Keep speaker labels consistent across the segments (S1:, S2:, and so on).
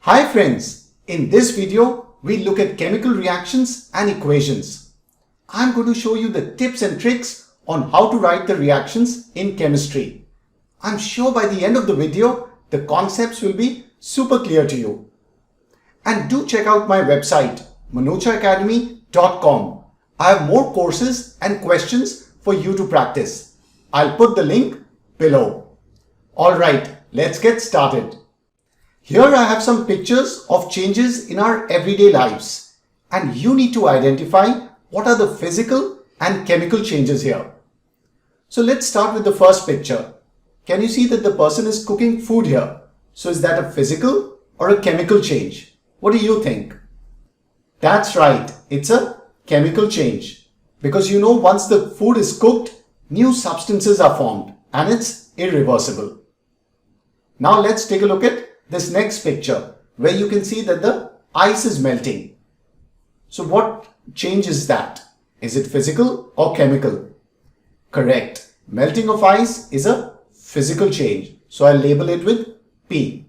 S1: Hi friends, in this video we look at chemical reactions and equations. I'm going to show you the tips and tricks on how to write the reactions in chemistry. I'm sure by the end of the video the concepts will be super clear to you. And do check out my website manochaacademy.com. I have more courses and questions for you to practice. I'll put the link below. Alright, let's get started. Here I have some pictures of changes in our everyday lives, and you need to identify what are the physical and chemical changes here. So let's start with the first picture. Can you see that the person is cooking food here? So is that a physical or a chemical change? What do you think? That's right, it's a chemical change. Because you know, once the food is cooked, new substances are formed and it's irreversible. Now let's take a look at this next picture where you can see that the ice is melting. So what change is that? Is it physical or chemical? Correct. Melting of ice is a physical change. So I'll label it with P.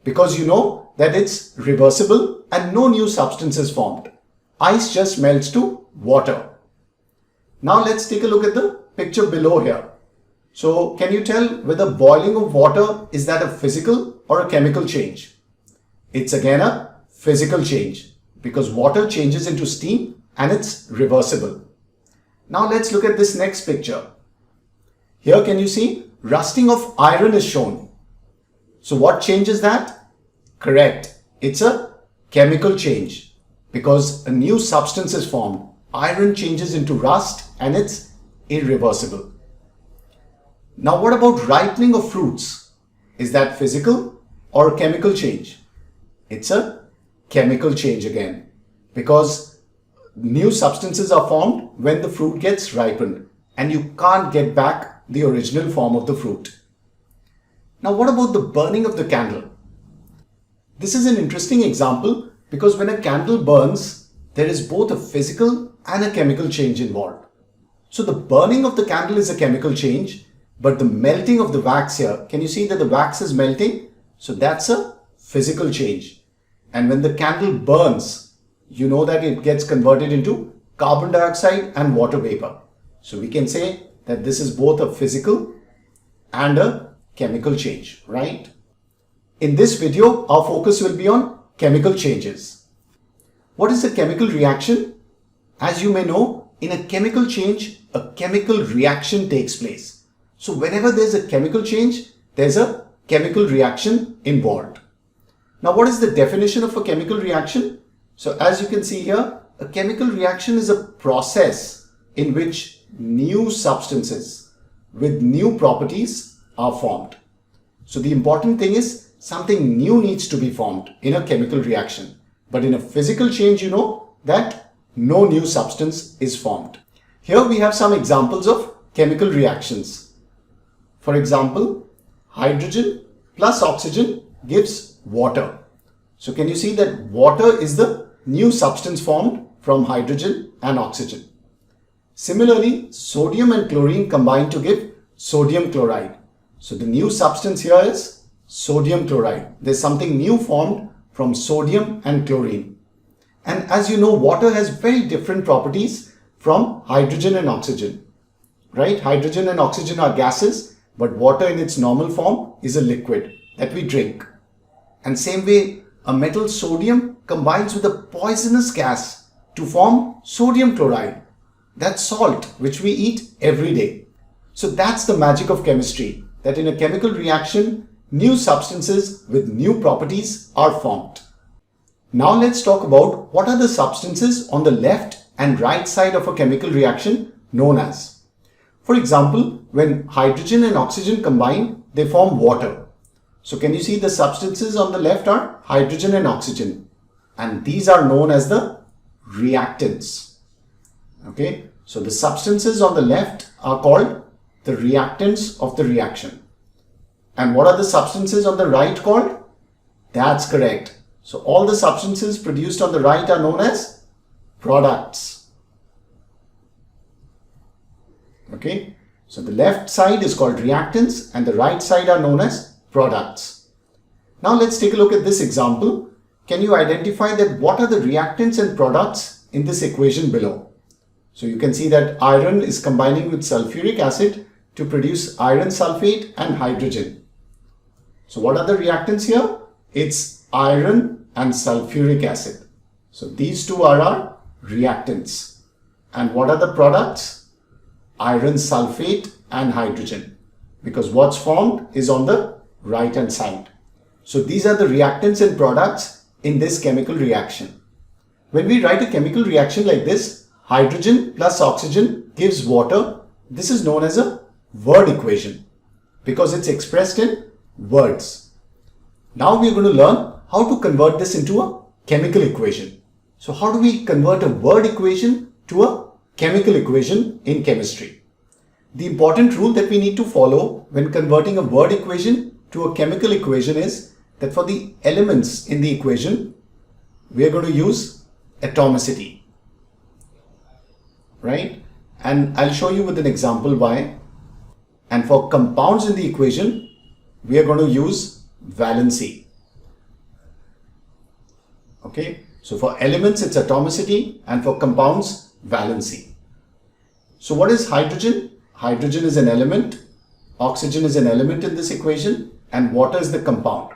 S1: Because you know that it's reversible and no new substance is formed. Ice just melts to water. Now let's take a look at the picture below here. So can you tell whether boiling of water, is that a physical or a chemical change? It's again a physical change because water changes into steam and it's reversible. Now let's look at this next picture. Here can you see rusting of iron is shown. So what change is that? Correct. It's a chemical change because a new substance is formed. Iron changes into rust and it's irreversible. Now what about ripening of fruits? Is that physical or chemical change? It's a chemical change again because new substances are formed when the fruit gets ripened and you can't get back the original form of the fruit. Now what about the burning of the candle? This is an interesting example because when a candle burns, there is both a physical and a chemical change involved. So the burning of the candle is a chemical change, but the melting of the wax here, can you see that the wax is melting? So that's a physical change. And when the candle burns, you know that it gets converted into carbon dioxide and water vapor. So we can say that this is both a physical and a chemical change, right? In this video, our focus will be on chemical changes. What is a chemical reaction? As you may know, in a chemical change, a chemical reaction takes place. So whenever there's a chemical change, there's a chemical reaction involved. Now what is the definition of a chemical reaction? So as you can see here, a chemical reaction is a process in which new substances with new properties are formed. So the important thing is something new needs to be formed in a chemical reaction. But in a physical change, you know that no new substance is formed. Here we have some examples of chemical reactions. For example, hydrogen plus oxygen gives water. So can you see that water is the new substance formed from hydrogen and oxygen. Similarly, sodium and chlorine combine to give sodium chloride. So the new substance here is sodium chloride. There's something new formed from sodium and chlorine. And as you know, water has very different properties from hydrogen and oxygen. Right? Hydrogen and oxygen are gases. But water in its normal form is a liquid that we drink. And same way, a metal sodium combines with a poisonous gas to form sodium chloride. That's salt, which we eat every day. So that's the magic of chemistry, that in a chemical reaction, new substances with new properties are formed. Now let's talk about what are the substances on the left and right side of a chemical reaction known as. For example, when hydrogen and oxygen combine, they form water. So can you see the substances on the left are hydrogen and oxygen, and these are known as the reactants. Okay, so the substances on the left are called the reactants of the reaction. And what are the substances on the right called? That's correct. So all the substances produced on the right are known as products. Okay, so the left side is called reactants and the right side are known as products. Now let's take a look at this example. Can you identify that what are the reactants and products in this equation below? So you can see that iron is combining with sulfuric acid to produce iron sulfate and hydrogen. So what are the reactants here? It's iron and sulfuric acid. So these two are our reactants. And what are the products? Iron sulfate and hydrogen. Because what's formed is on the right hand side. So these are the reactants and products in this chemical reaction. When we write a chemical reaction like this, hydrogen plus oxygen gives water. This is known as a word equation because it's expressed in words. Now we are going to learn how to convert this into a chemical equation. So how do we convert a word equation to a chemical equation in chemistry? The important rule that we need to follow when converting a word equation to a chemical equation is that for the elements in the equation, we are going to use atomicity, right? And I'll show you with an example why. And for compounds in the equation, we are going to use valency. Okay, so for elements, it's atomicity, and for compounds, valency. So what is hydrogen? Hydrogen is an element, oxygen is an element in this equation, and water is the compound.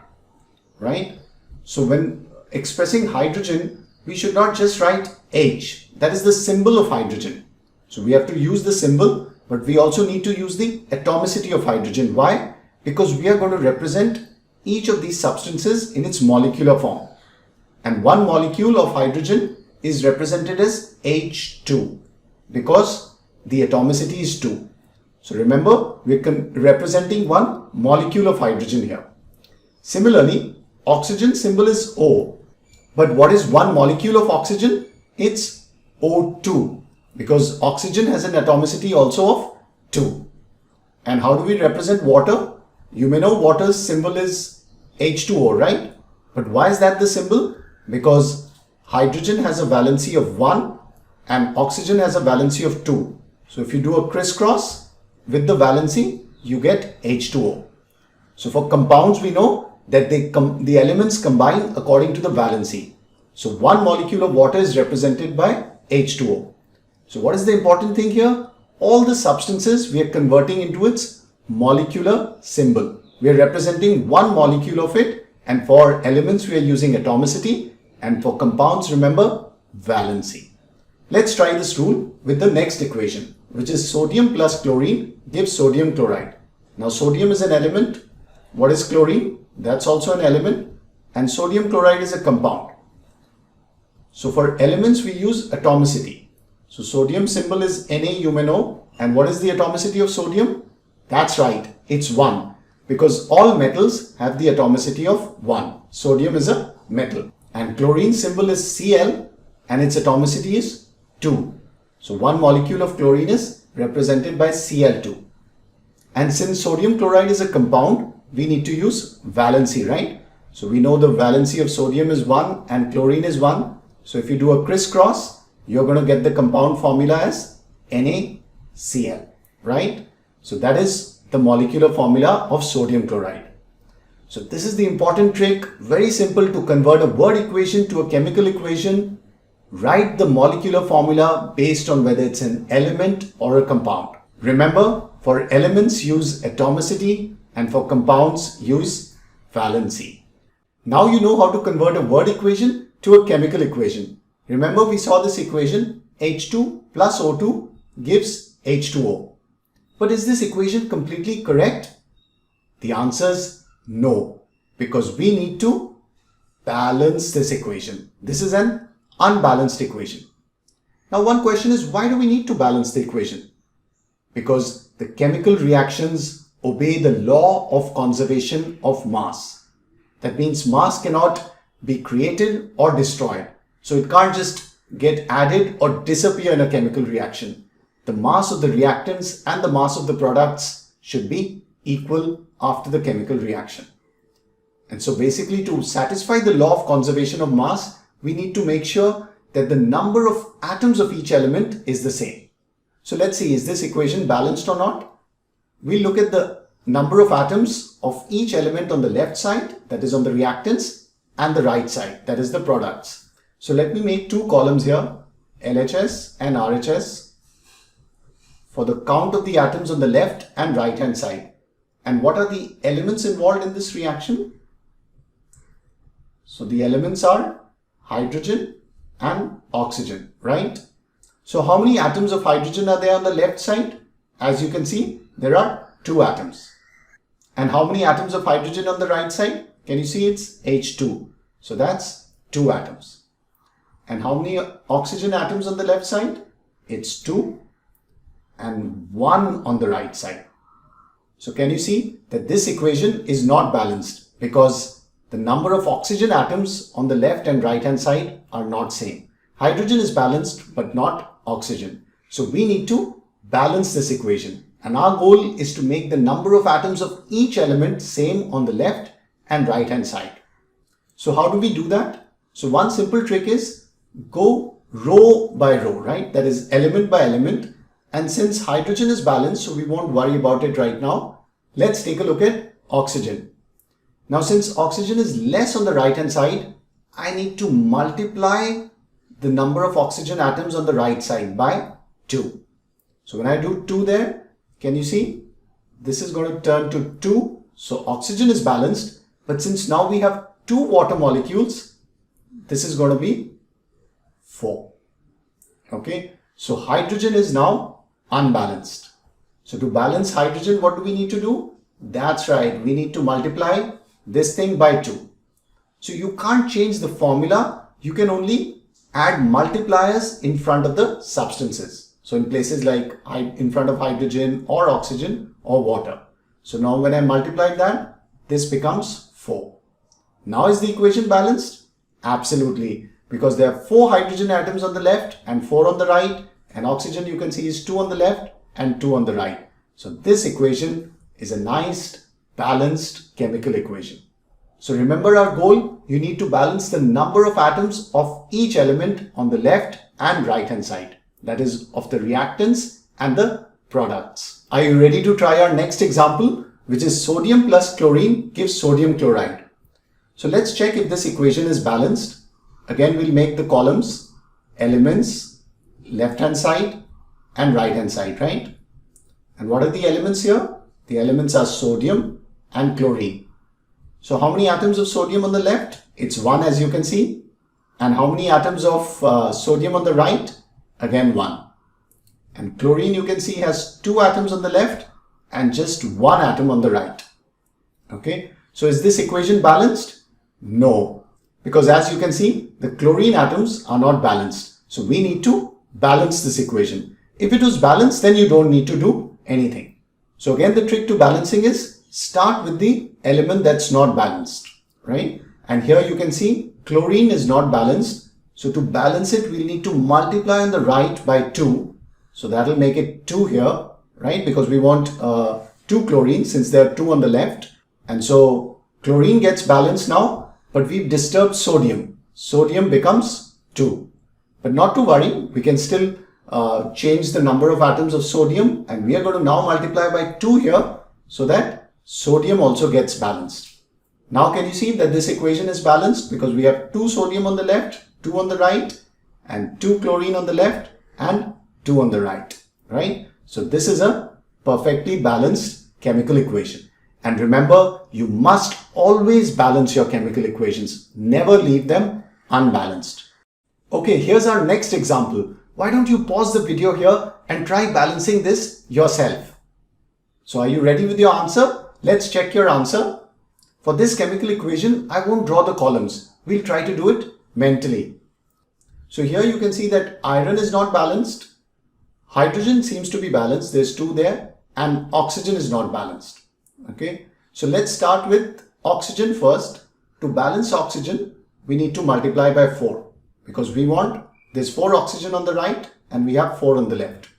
S1: Right? So when expressing hydrogen, we should not just write H. That is the symbol of hydrogen. So we have to use the symbol, but we also need to use the atomicity of hydrogen. Why? Because we are going to represent each of these substances in its molecular form. And one molecule of hydrogen is represented as H2 because the atomicity is 2. So remember, we're representing one molecule of hydrogen here. Similarly, oxygen symbol is O. But what is one molecule of oxygen? It's O2 because oxygen has an atomicity also of 2. And how do we represent water? You may know water's symbol is H2O, right? But why is that the symbol? Because hydrogen has a valency of 1 and oxygen has a valency of 2. So if you do a crisscross with the valency, you get H2O. So for compounds, we know that the elements combine according to the valency. So one molecule of water is represented by H2O. So what is the important thing here? All the substances we are converting into its molecular symbol. We are representing one molecule of it, and for elements we are using atomicity, and for compounds, remember, valency. Let's try this rule with the next equation, which is sodium plus chlorine gives sodium chloride. Now sodium is an element. What is chlorine? That's also an element, and sodium chloride is a compound. So for elements we use atomicity. So sodium symbol is Na, you may know, and what is the atomicity of sodium? That's right, it's 1 because all metals have the atomicity of 1. Sodium is a metal, and chlorine symbol is Cl and its atomicity is 2. So one molecule of chlorine is represented by Cl2. And since sodium chloride is a compound, we need to use valency, right? So we know the valency of sodium is 1 and chlorine is 1. So if you do a crisscross, you're going to get the compound formula as NaCl, right? So that is the molecular formula of sodium chloride. So this is the important trick. Very simple to convert a word equation to a chemical equation. Write the molecular formula based on whether it's an element or a compound. Remember, for elements use atomicity, and for compounds use valency. Now you know how to convert a word equation to a chemical equation. Remember, we saw this equation, H2 plus O2 gives H2O. But is this equation completely correct? The answer is no, because we need to balance this equation. This is an unbalanced equation. Now one question is, why do we need to balance the equation? Because the chemical reactions obey the law of conservation of mass. That means mass cannot be created or destroyed. So it can't just get added or disappear in a chemical reaction. The mass of the reactants and the mass of the products should be equal after the chemical reaction. And so basically, to satisfy the law of conservation of mass, we need to make sure that the number of atoms of each element is the same. So let's see, is this equation balanced or not? We look at the number of atoms of each element on the left side, that is on the reactants, and the right side, that is the products. So let me make two columns here, LHS and RHS, for the count of the atoms on the left and right hand side. And what are the elements involved in this reaction? So the elements are hydrogen and oxygen, right? So how many atoms of hydrogen are there on the left side? As you can see, there are 2 atoms. And how many atoms of hydrogen on the right side? Can you see it's H2? So that's 2 atoms. And how many oxygen atoms on the left side? It's 2 and 1 on the right side. So can you see that this equation is not balanced because the number of oxygen atoms on the left and right hand side are not same. Hydrogen is balanced but not oxygen. So we need to balance this equation. And our goal is to make the number of atoms of each element same on the left and right hand side. So how do we do that? So one simple trick is go row by row, right? That is element by element. And since hydrogen is balanced, so we won't worry about it right now. Let's take a look at oxygen. Now since oxygen is less on the right hand side, I need to multiply the number of oxygen atoms on the right side by 2. So when I do 2 there, can you see? This is going to turn to 2. So oxygen is balanced. But since now we have 2 water molecules, this is going to be 4. Okay. So hydrogen is now unbalanced. So to balance hydrogen, what do we need to do? That's right. We need to multiply this thing by 2. So you can't change the formula. You can only add multipliers in front of the substances. So in places like in front of hydrogen or oxygen or water. So now when I multiply that, this becomes 4. Now is the equation balanced? Absolutely. Because there are 4 hydrogen atoms on the left and 4 on the right. And oxygen you can see is 2 on the left and 2 on the right. So this equation is a nice balanced chemical equation. So remember our goal, you need to balance the number of atoms of each element on the left and right hand side. That is of the reactants and the products. Are you ready to try our next example, which is sodium plus chlorine gives sodium chloride. So let's check if this equation is balanced. Again, we'll make the columns, elements, left hand side and right hand side, right? And what are the elements here? The elements are sodium and chlorine. So how many atoms of sodium on the left? It's 1 as you can see. And how many atoms of sodium on the right? Again 1. And chlorine you can see has 2 atoms on the left and just 1 atom on the right. Okay. So is this equation balanced? No. Because as you can see, the chlorine atoms are not balanced. So we need to balance this equation. If it was balanced, then you don't need to do anything. So again, the trick to balancing is start with the element that's not balanced, right? And here you can see chlorine is not balanced. So to balance it, we'll need to multiply on the right by 2. So that will make it 2 here, right? Because we want 2 chlorine since there are 2 on the left. And so chlorine gets balanced now, but we've disturbed sodium. Sodium becomes 2. But not to worry, we can still change the number of atoms of sodium. And we are going to now multiply by 2 here so that sodium also gets balanced. Now can you see that this equation is balanced because we have 2 sodium on the left, 2 on the right and 2 chlorine on the left and 2 on the right, right? So this is a perfectly balanced chemical equation. And remember, you must always balance your chemical equations. Never leave them unbalanced. Okay, here's our next example. Why don't you pause the video here and try balancing this yourself? So are you ready with your answer? Let's check your answer. For this chemical equation, I won't draw the columns. We'll try to do it mentally. So here you can see that iron is not balanced. Hydrogen seems to be balanced. There's 2 there and oxygen is not balanced. Okay. So let's start with oxygen first. To balance oxygen, we need to multiply by 4 because we want there's 4 oxygen on the right and we have 4 on the left.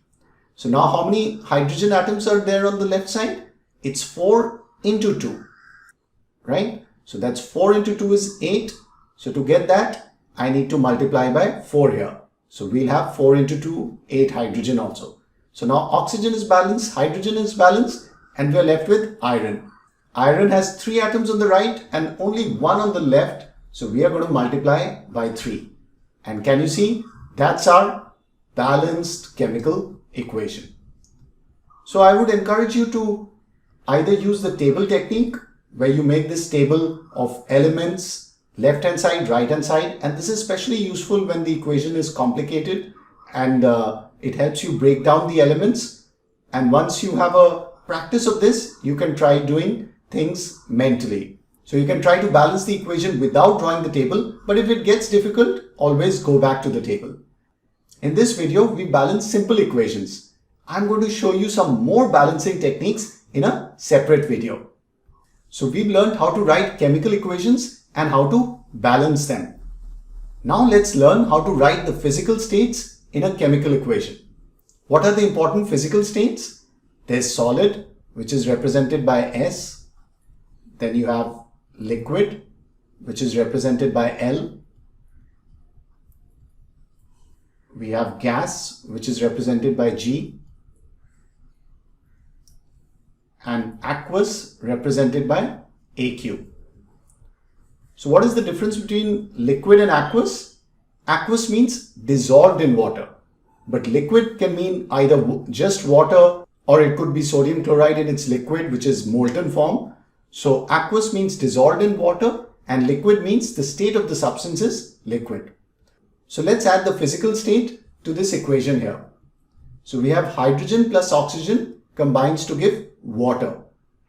S1: So now how many hydrogen atoms are there on the left side? It's 4 into 2, right? So that's 4 into 2 is 8. So to get that, I need to multiply by 4 here. So we'll have 4 into 2, 8 hydrogen also. So now oxygen is balanced, hydrogen is balanced, and we're left with iron. Iron has 3 atoms on the right and only 1 on the left. So we are going to multiply by 3. And can you see? That's our balanced chemical equation. So I would encourage you to either use the table technique where you make this table of elements, left hand side, right hand side, and this is especially useful when the equation is complicated and it helps you break down the elements. And once you have a practice of this, you can try doing things mentally. So you can try to balance the equation without drawing the table, but if it gets difficult, always go back to the table. In this video, we balance simple equations. I'm going to show you some more balancing techniques in a separate video. So we've learned how to write chemical equations and how to balance them. Now let's learn how to write the physical states in a chemical equation. What are the important physical states? There's solid, which is represented by S. Then you have liquid, which is represented by L. We have gas, which is represented by G. And aqueous, represented by AQ. So what is the difference between liquid and aqueous? Aqueous means dissolved in water, but liquid can mean either just water or it could be sodium chloride in its liquid, which is molten form. So aqueous means dissolved in water and liquid means the state of the substance is liquid. So let's add the physical state to this equation here. So we have hydrogen plus oxygen combines to give water.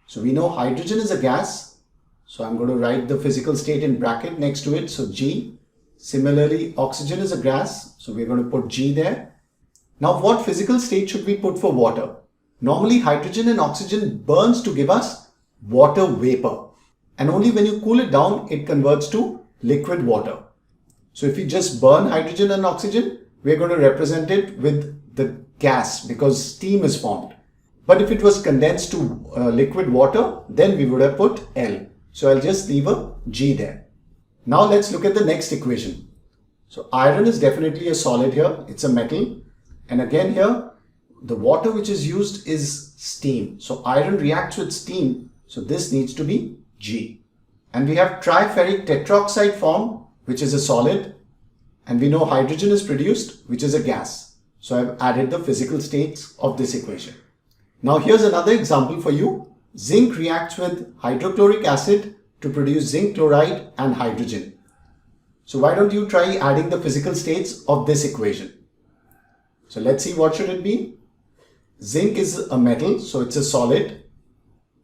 S1: So we know hydrogen is a gas. So I'm going to write the physical state in bracket next to it. So G. Similarly, oxygen is a gas. So we're going to put G there. Now what physical state should we put for water? Normally hydrogen and oxygen burns to give us water vapor. And only when you cool it down, it converts to liquid water. So if you just burn hydrogen and oxygen, we're going to represent it with the gas because steam is formed. But if it was condensed to liquid water, then we would have put L. So I'll just leave a G there. Now let's look at the next equation. So iron is definitely a solid here. It's a metal. And again here, the water which is used is steam. So iron reacts with steam. So this needs to be G. And we have triferric tetroxide form, which is a solid. And we know hydrogen is produced, which is a gas. So I've added the physical states of this equation. Now here's another example for you. Zinc reacts with hydrochloric acid to produce zinc chloride and hydrogen. So why don't you try adding the physical states of this equation? So let's see, what should it be? Zinc is a metal, so it's a solid.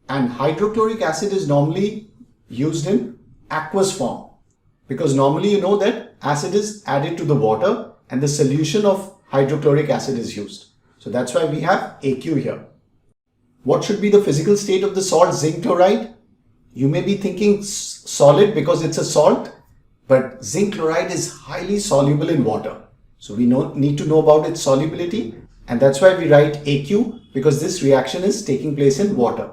S1: And hydrochloric acid is normally used in aqueous form. Because normally you know that acid is added to the water and the solution of hydrochloric acid is used. So that's why we have AQ here. What should be the physical state of the salt zinc chloride? You may be thinking solid because it's a salt, but zinc chloride is highly soluble in water. So we need to know about its solubility, and that's why we write AQ, because this reaction is taking place in water.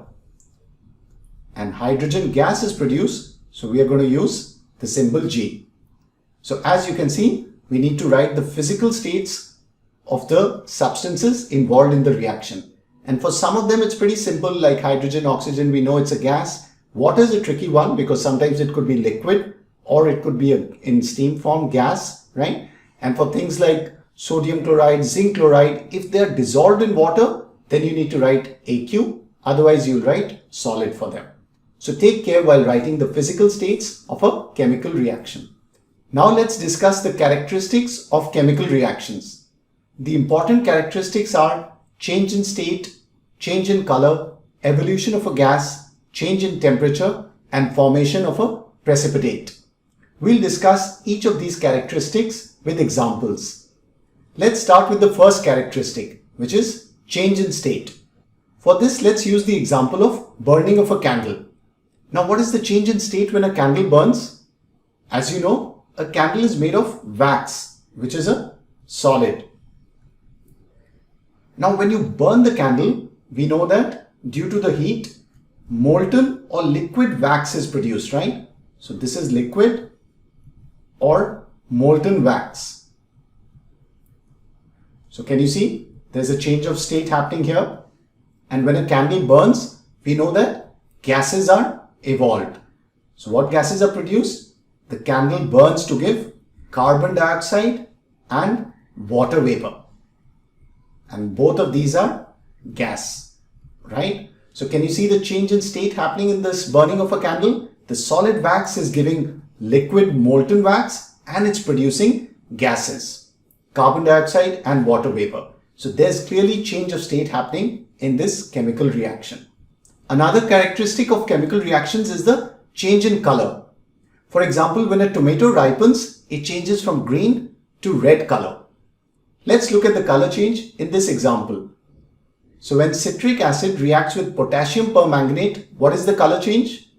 S1: And hydrogen gas is produced, so we are going to use the symbol G. So as you can see, we need to write the physical states of the substances involved in the reaction. And for some of them, it's pretty simple, like hydrogen, oxygen, we know it's a gas. Water is a tricky one because sometimes it could be liquid or it could be in steam form gas, right? And for things like sodium chloride, zinc chloride, if they're dissolved in water, then you need to write AQ. Otherwise, you'll write solid for them. So take care while writing the physical states of a chemical reaction. Now let's discuss the characteristics of chemical reactions. The important characteristics are change in state, change in color, evolution of a gas, change in temperature, and formation of a precipitate. We'll discuss each of these characteristics with examples. Let's start with the first characteristic, which is change in state. For this, let's use the example of burning of a candle. Now, what is the change in state when a candle burns? As you know, a candle is made of wax, which is a solid. Now, when you burn the candle, we know that due to the heat, molten or liquid wax is produced, right? So this is liquid or molten wax. So can you see? There's a change of state happening here. And when a candle burns, We know that gases are evolved. So what gases are produced? The candle burns to give carbon dioxide and water vapor. And both of these are gas, right? So can you see the change in state happening in this burning of a candle? The solid wax is giving liquid molten wax and it's producing gases, carbon dioxide and water vapor. So there's clearly change of state happening in this chemical reaction. Another characteristic of chemical reactions is the change in color. For example, when a tomato ripens, it changes from green to red color. Let's look at the color change in this example. So when citric acid reacts with potassium permanganate, what is the color change?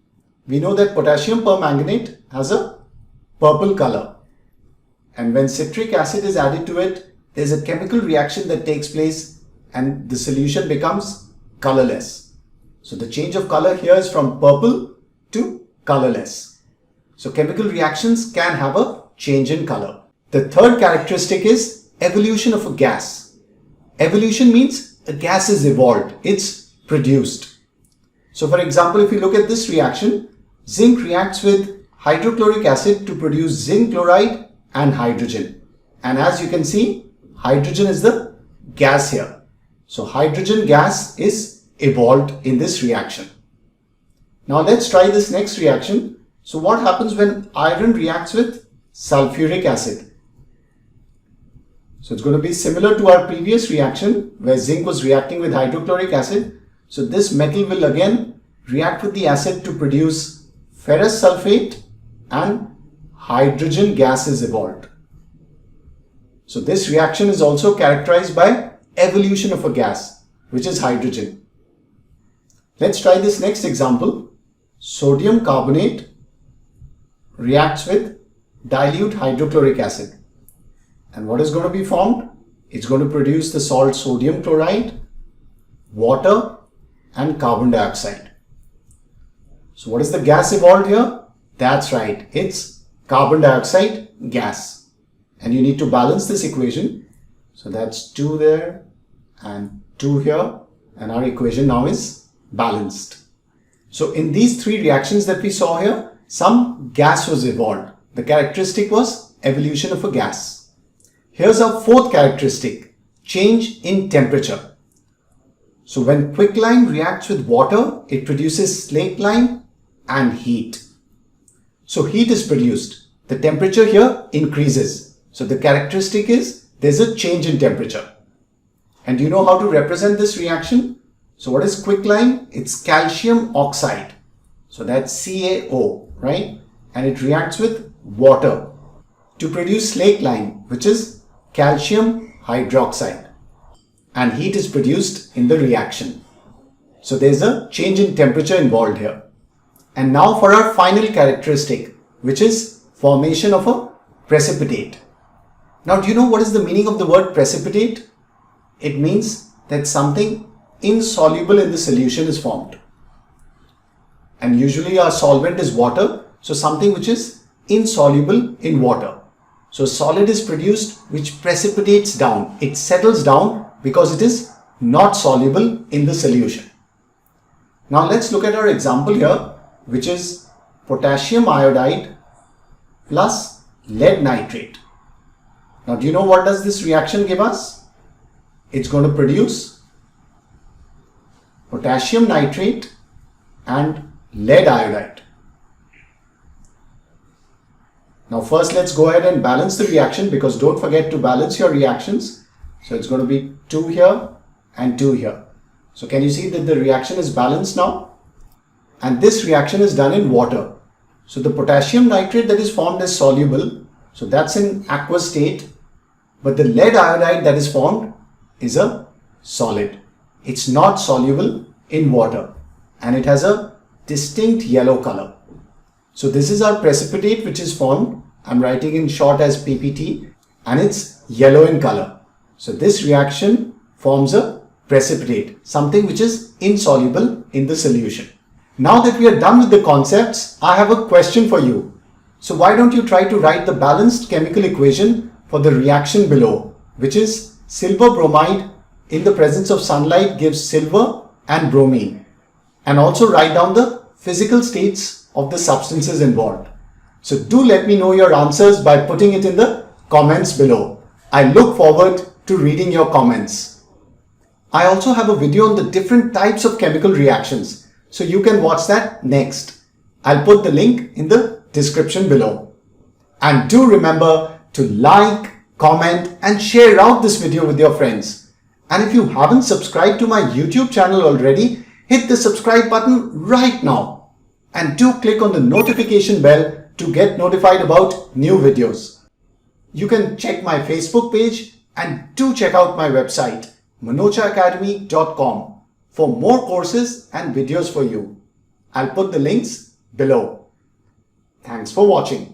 S1: We know that potassium permanganate has a purple color. And when citric acid is added to it, there's a chemical reaction that takes place and the solution becomes colorless. So the change of color here is from purple to colorless. So chemical reactions can have a change in color. The third characteristic is evolution of a gas. Evolution means a gas is evolved, it's produced. So for example, if you look at this reaction, zinc reacts with hydrochloric acid to produce zinc chloride and hydrogen. And as you can see, hydrogen is the gas here. So hydrogen gas is evolved in this reaction. Now let's try this next reaction. So what happens when iron reacts with sulfuric acid? So it's going to be similar to our previous reaction where zinc was reacting with hydrochloric acid. So this metal will again react with the acid to produce ferrous sulfate and hydrogen gas is evolved. So this reaction is also characterized by evolution of a gas, which is hydrogen. Let's try this next example. Sodium carbonate reacts with dilute hydrochloric acid. And what is going to be formed? It's going to produce the salt sodium chloride, water and carbon dioxide. So what is the gas evolved here? That's right, it's carbon dioxide gas. And you need to balance this equation. So that's 2 there and 2 here, and our equation now is balanced. So in these 3 reactions that we saw here, some gas was evolved. The characteristic was evolution of a gas. Here's our fourth characteristic, change in temperature. So when quicklime reacts with water, it produces slaked lime and heat. So heat is produced. The temperature here increases. So the characteristic is there's a change in temperature. And do you know how to represent this reaction? So what is quicklime? It's calcium oxide. So that's CaO, right? And it reacts with water to produce slaked lime, which is calcium hydroxide. And heat is produced in the reaction. So there's a change in temperature involved here. And now for our final characteristic, which is formation of a precipitate. Now, do you know what is the meaning of the word precipitate? It means that something insoluble in the solution is formed. And usually our solvent is water. So something which is insoluble in water. So solid is produced which precipitates down. It settles down because it is not soluble in the solution. Now let's look at our example here, which is potassium iodide plus lead nitrate. Now do you know what does this reaction give us? It's going to produce potassium nitrate and lead iodide. Now first let's go ahead and balance the reaction, because don't forget to balance your reactions. So it's going to be 2 here and 2 here. So can you see that the reaction is balanced now? And this reaction is done in water. So the potassium nitrate that is formed is soluble. So that's in aqueous state. But the lead iodide that is formed is a solid. It's not soluble in water and it has a distinct yellow color. So this is our precipitate which is formed. I'm writing in short as PPT, and it's yellow in color. So this reaction forms a precipitate, something which is insoluble in the solution. Now that we are done with the concepts, I have a question for you. So why don't you try to write the balanced chemical equation for the reaction below, which is silver bromide in the presence of sunlight gives silver and bromine. and also write down the physical states of the substances involved. So do let me know your answers by putting it in the comments below. I look forward to reading your comments. I also have a video on the different types of chemical reactions, so you can watch that next. I'll put the link in the description below. And do remember to like, comment and share out this video with your friends. And if you haven't subscribed to my YouTube channel already, hit the subscribe button right now. And do click on the notification bell to get notified about new videos. You can check my Facebook page and do check out my website manochaacademy.com for more courses and videos for you. I'll put the links below. Thanks for watching.